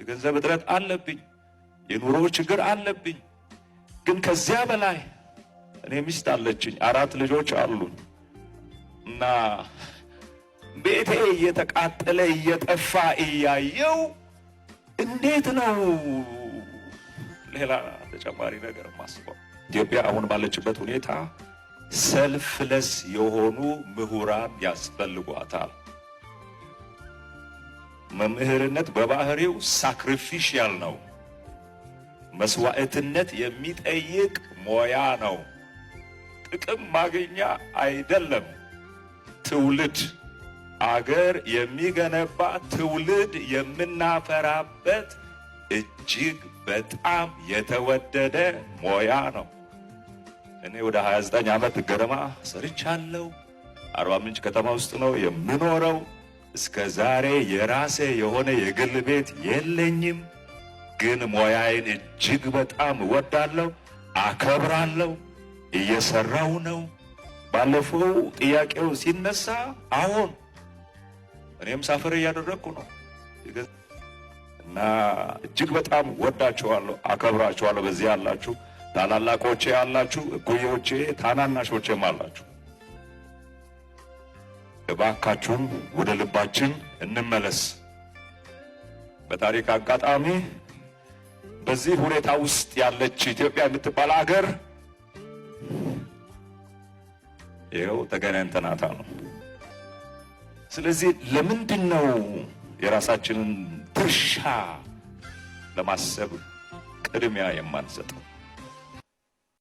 የገንዘብ እጥረት አለብኝ፣ የኑሮ ችግር አለብኝ። ግን ከዚያ በላይ እኔ ሚስት አለችኝ፣ 4 ልጆች አሉን እና ቤቴ እየተቃጠለ እየጠፋ እያየው እንዴት ነው ሌላ ተጨማሪ ነገር ማስበው? ኢትዮጵያ አሁን ባለችበት ሁኔታ ሰልፍለስ የሆኑ ምሁራን ያስፈልጓታል። መምህርነት በባህሪው ሳክሪፊሻል ነው። መስዋዕትነት የሚጠይቅ ሞያ ነው። ጥቅም ማግኛ አይደለም። ትውልድ አገር የሚገነባ ትውልድ የምናፈራበት እጅግ በጣም የተወደደ ሞያ ነው። እኔ ወደ 29 ዓመት ገደማ ሰርቻለሁ። አርባ ምንጭ ከተማ ውስጥ ነው የምኖረው። እስከ ዛሬ የራሴ የሆነ የግል ቤት የለኝም። ግን ሞያዬን እጅግ በጣም እወዳለሁ፣ አከብራለሁ፣ እየሰራው ነው። ባለፈው ጥያቄው ሲነሳ አሁን እኔም ሳፈር እያደረግኩ ነው እና እጅግ በጣም ወዳችኋለሁ፣ አከብራችኋለሁ። በዚህ ያላችሁ ታላላቆቼ ያላችሁ፣ እኩዮቼ፣ ታናናሾቼም አላችሁ። እባካችሁን ወደ ልባችን እንመለስ። በታሪክ አጋጣሚ በዚህ ሁኔታ ውስጥ ያለች ኢትዮጵያ የምትባል አገር ይኸው ተገናኝተናታ ነው። ስለዚህ ለምንድን ነው የራሳችንን ድርሻ ለማሰብ ቅድሚያ የማንሰጠው?